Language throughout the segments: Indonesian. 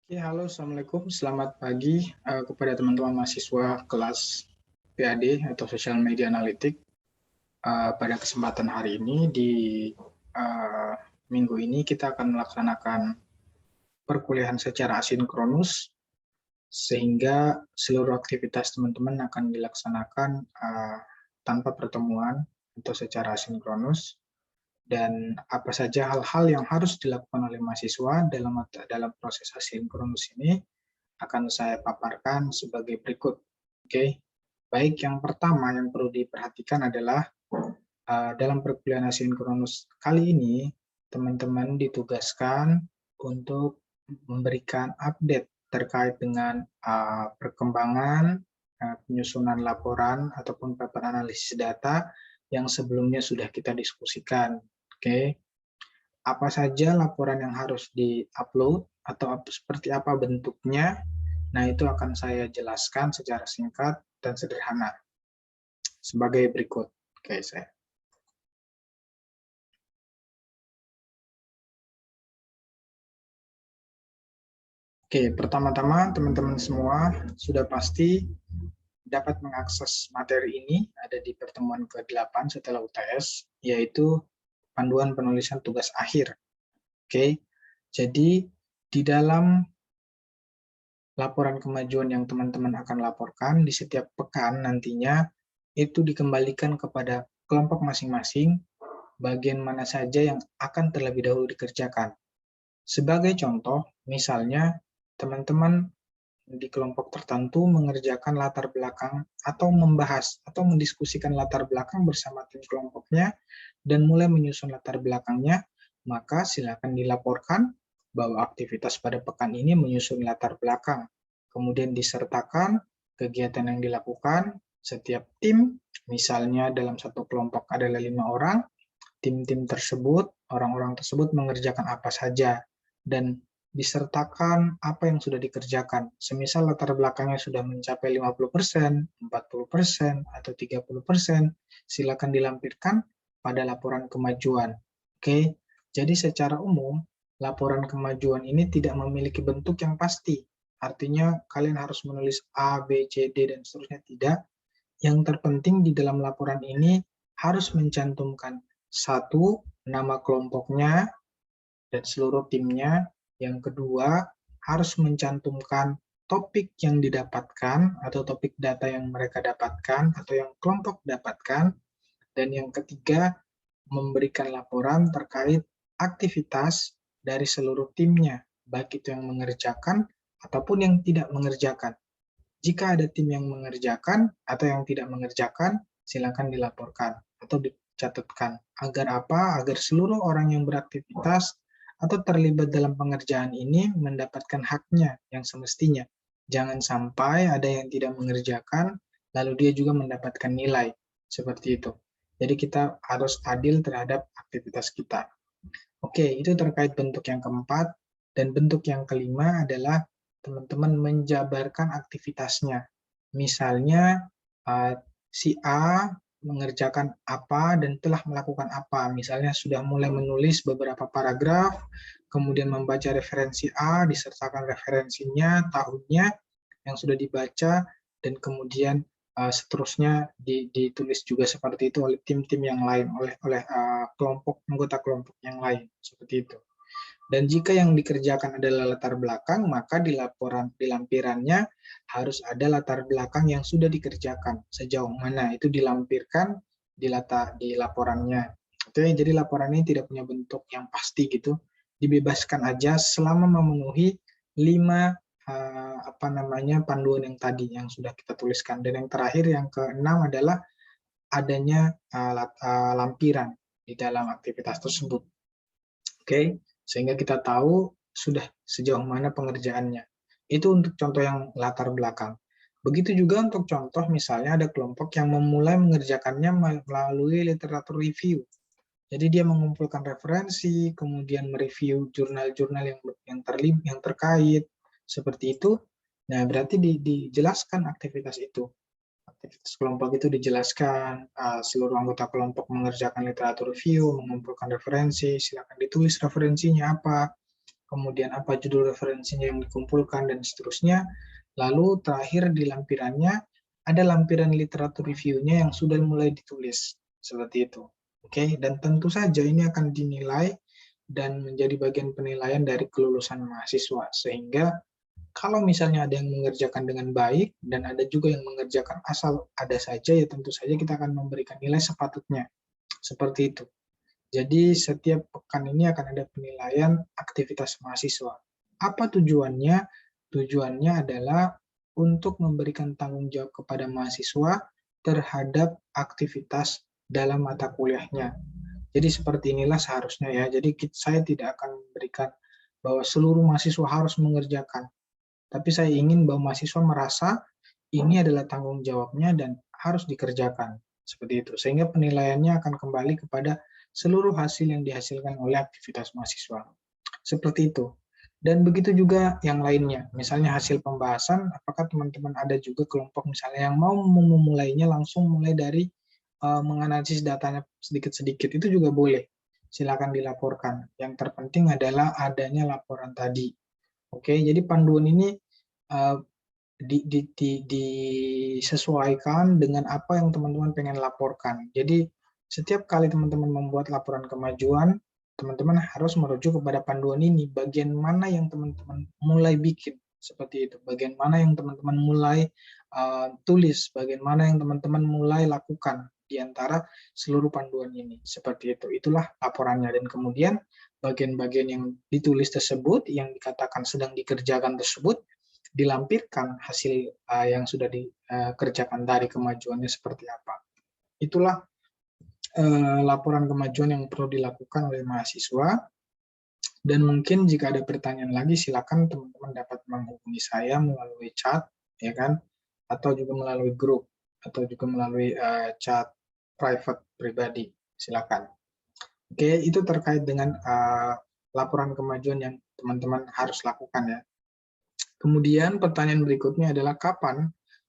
Oke, halo, Assalamualaikum. Selamat pagi kepada teman-teman mahasiswa kelas PAD atau Social Media Analytic. Pada kesempatan hari ini, di uh, minggu ini, kita akan melaksanakan perkuliahan secara asinkronus, sehingga seluruh aktivitas teman-teman akan dilaksanakan tanpa pertemuan atau secara asinkronus. Dan apa saja hal-hal yang harus dilakukan oleh mahasiswa dalam proses asinkronus ini akan saya paparkan sebagai berikut. Oke, baik, yang pertama yang perlu diperhatikan adalah dalam perkuliahan asinkronus kali ini, teman-teman ditugaskan untuk memberikan update terkait dengan perkembangan penyusunan laporan ataupun paper analisis data yang sebelumnya sudah kita diskusikan. Oke, apa saja laporan yang harus di-upload atau seperti apa bentuknya. Nah, itu akan saya jelaskan secara singkat dan sederhana sebagai berikut. Oke, saya. Oke, pertama-tama teman-teman semua sudah pasti dapat mengakses materi ini ada di pertemuan ke-8 setelah UTS, yaitu panduan penulisan tugas akhir. Oke, jadi di dalam laporan kemajuan yang teman-teman akan laporkan di setiap pekan nantinya itu dikembalikan kepada kelompok masing-masing bagian mana saja yang akan terlebih dahulu dikerjakan. Sebagai contoh, misalnya teman-teman di kelompok tertentu mengerjakan latar belakang atau membahas atau mendiskusikan latar belakang bersama tim kelompoknya dan mulai menyusun latar belakangnya, maka silakan dilaporkan bahwa aktivitas pada pekan ini menyusun latar belakang. Kemudian disertakan kegiatan yang dilakukan setiap tim, misalnya dalam satu kelompok adalah 5 orang, tim-tim tersebut, orang-orang tersebut mengerjakan apa saja, dan disertakan apa yang sudah dikerjakan. Semisal latar belakangnya sudah mencapai 50%, 40%, atau 30%, silakan dilampirkan pada laporan kemajuan. Oke, jadi secara umum, laporan kemajuan ini tidak memiliki bentuk yang pasti. Artinya kalian harus menulis A, B, C, D, dan seterusnya. Tidak. Yang terpenting di dalam laporan ini harus mencantumkan satu, nama kelompoknya dan seluruh timnya. Yang kedua, harus mencantumkan topik yang didapatkan atau topik data yang mereka dapatkan atau yang kelompok dapatkan. Dan yang ketiga, memberikan laporan terkait aktivitas dari seluruh timnya, baik itu yang mengerjakan ataupun yang tidak mengerjakan. Jika ada tim yang mengerjakan atau yang tidak mengerjakan, silakan dilaporkan atau dicatatkan. Agar apa? Agar seluruh orang yang beraktivitas atau terlibat dalam pengerjaan ini mendapatkan haknya yang semestinya. Jangan sampai ada yang tidak mengerjakan, lalu dia juga mendapatkan nilai. Seperti itu. Jadi kita harus adil terhadap aktivitas kita. Oke, itu terkait bentuk yang keempat. Dan bentuk yang kelima adalah teman-teman menjabarkan aktivitasnya. Misalnya, si A mengerjakan apa dan telah melakukan apa. Misalnya sudah mulai menulis beberapa paragraf, kemudian membaca referensi A, disertakan referensinya, tahunnya yang sudah dibaca, dan kemudian seterusnya ditulis juga seperti itu oleh tim-tim yang lain, oleh kelompok anggota kelompok yang lain, seperti itu. Dan jika yang dikerjakan adalah latar belakang, maka di lampirannya harus ada latar belakang yang sudah dikerjakan. Sejauh mana itu dilampirkan di laporannya. Oke, jadi laporan ini tidak punya bentuk yang pasti gitu. Dibebaskan aja selama memenuhi 5 panduan yang tadi yang sudah kita tuliskan. Dan yang terakhir, yang keenam adalah adanya lampiran di dalam aktivitas tersebut. Oke, sehingga kita tahu sudah sejauh mana pengerjaannya. Itu untuk contoh yang latar belakang. Begitu juga untuk contoh misalnya ada kelompok yang memulai mengerjakannya melalui literatur review. Jadi dia mengumpulkan referensi, kemudian mereview jurnal-jurnal yang terkait, seperti itu. Nah, berarti dijelaskan aktivitas itu. Aktivitas kelompok itu dijelaskan, seluruh anggota kelompok mengerjakan literatur review, mengumpulkan referensi, silakan ditulis referensinya apa, kemudian apa judul referensinya yang dikumpulkan, dan seterusnya. Lalu terakhir di lampirannya ada lampiran literatur review-nya yang sudah mulai ditulis, seperti itu. Oke, dan tentu saja ini akan dinilai dan menjadi bagian penilaian dari kelulusan mahasiswa, sehingga kalau misalnya ada yang mengerjakan dengan baik dan ada juga yang mengerjakan asal ada saja, ya tentu saja kita akan memberikan nilai sepatutnya. Seperti itu. Jadi setiap pekan ini akan ada penilaian aktivitas mahasiswa. Apa tujuannya? Tujuannya adalah untuk memberikan tanggung jawab kepada mahasiswa terhadap aktivitas dalam mata kuliahnya. Jadi seperti inilah seharusnya ya. Jadi saya tidak akan memberikan bahwa seluruh mahasiswa harus mengerjakan. Tapi saya ingin bahwa mahasiswa merasa ini adalah tanggung jawabnya dan harus dikerjakan. Seperti itu. Sehingga penilaiannya akan kembali kepada seluruh hasil yang dihasilkan oleh aktivitas mahasiswa. Seperti itu. Dan begitu juga yang lainnya. Misalnya hasil pembahasan, apakah teman-teman ada juga kelompok misalnya yang mau memulainya langsung mulai dari menganalisis datanya sedikit-sedikit, itu juga boleh. Silakan dilaporkan. Yang terpenting adalah adanya laporan tadi. Oke, jadi panduan ini disesuaikan dengan apa yang teman-teman pengen laporkan. Jadi setiap kali teman-teman membuat laporan kemajuan, teman-teman harus merujuk kepada panduan ini. Bagian mana yang teman-teman mulai bikin, seperti itu. Bagian mana yang teman-teman mulai tulis, bagian mana yang teman-teman mulai lakukan di antara seluruh panduan ini. Seperti itu. Itulah laporannya. Dan kemudian bagian-bagian yang ditulis tersebut, yang dikatakan sedang dikerjakan tersebut, dilampirkan hasil yang sudah dikerjakan dari kemajuannya seperti apa. Itulah laporan kemajuan yang perlu dilakukan oleh mahasiswa. Dan mungkin jika ada pertanyaan lagi, silakan teman-teman dapat menghubungi saya melalui chat, ya kan, atau juga melalui grup, atau juga melalui chat private pribadi. Silakan. Oke, itu terkait dengan laporan kemajuan yang teman-teman harus lakukan ya. Kemudian pertanyaan berikutnya adalah kapan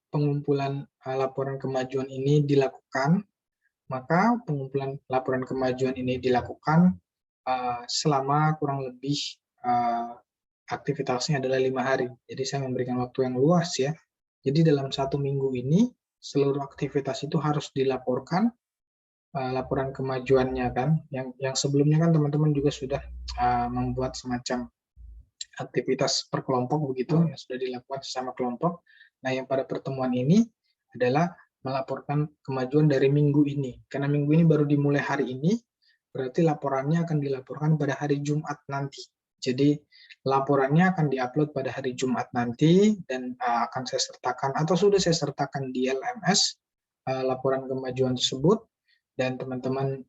pengumpulan laporan kemajuan ini dilakukan? Maka pengumpulan laporan kemajuan ini dilakukan selama kurang lebih aktivitasnya adalah 5 hari. Jadi saya memberikan waktu yang luas ya. Jadi dalam 1 minggu ini seluruh aktivitas itu harus dilaporkan laporan kemajuannya kan. Yang sebelumnya kan teman-teman juga sudah membuat semacam aktivitas per kelompok begitu yang sudah dilakukan sesama kelompok. Nah, yang pada pertemuan ini adalah melaporkan kemajuan dari minggu ini. Karena minggu ini baru dimulai hari ini, berarti laporannya akan dilaporkan pada hari Jumat nanti. Jadi laporannya akan diupload pada hari Jumat nanti dan akan saya sertakan atau sudah saya sertakan di LMS laporan kemajuan tersebut. Dan teman-teman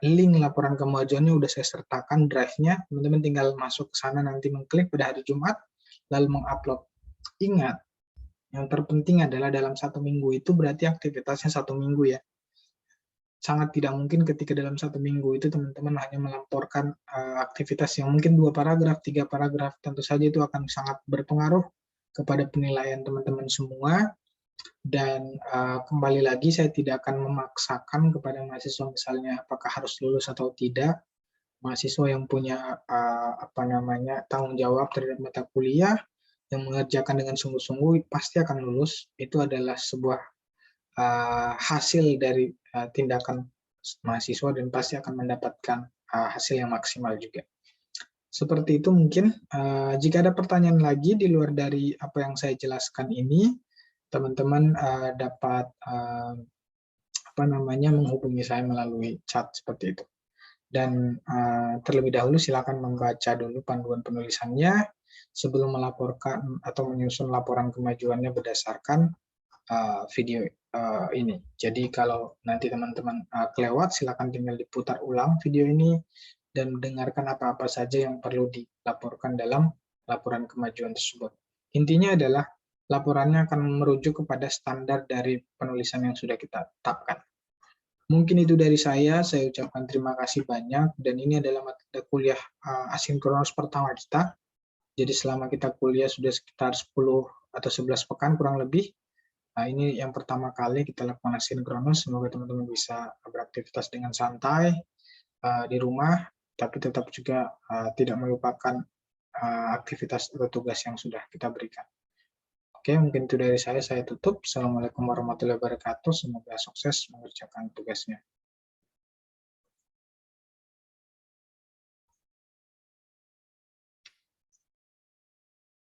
link laporan kemajuannya udah saya sertakan drive-nya, teman-teman tinggal masuk ke sana nanti mengklik pada hari Jumat lalu mengupload. Ingat, yang terpenting adalah dalam 1 minggu itu berarti aktivitasnya 1 minggu ya. Sangat tidak mungkin ketika dalam 1 minggu itu teman-teman hanya melaporkan aktivitas yang mungkin 2 paragraf, 3 paragraf, tentu saja itu akan sangat berpengaruh kepada penilaian teman-teman semua. Dan kembali lagi saya tidak akan memaksakan kepada mahasiswa misalnya apakah harus lulus atau tidak. Mahasiswa yang punya tanggung jawab terhadap mata kuliah yang mengerjakan dengan sungguh-sungguh pasti akan lulus. Itu adalah sebuah hasil dari tindakan mahasiswa dan pasti akan mendapatkan hasil yang maksimal juga. Seperti itu mungkin. Jika ada pertanyaan lagi di luar dari apa yang saya jelaskan ini, teman-teman dapat menghubungi saya melalui chat seperti itu. Dan terlebih dahulu silakan membaca dulu panduan penulisannya sebelum melaporkan atau menyusun laporan kemajuannya berdasarkan video ini. Jadi kalau nanti teman-teman kelewat, silakan tinggal diputar ulang video ini dan mendengarkan apa-apa saja yang perlu dilaporkan dalam laporan kemajuan tersebut. Intinya adalah laporannya akan merujuk kepada standar dari penulisan yang sudah kita tetapkan. Mungkin itu dari saya ucapkan terima kasih banyak, dan ini adalah mata kuliah asinkronus pertama kita. Jadi selama kita kuliah sudah sekitar 10 atau 11 pekan kurang lebih. Nah, ini yang pertama kali kita lakukan asinkronus. Semoga teman-teman bisa beraktivitas dengan santai di rumah, tapi tetap juga tidak melupakan aktivitas atau tugas yang sudah kita berikan. Oke, mungkin itu dari saya tutup. Assalamualaikum warahmatullahi wabarakatuh. Semoga sukses mengerjakan tugasnya.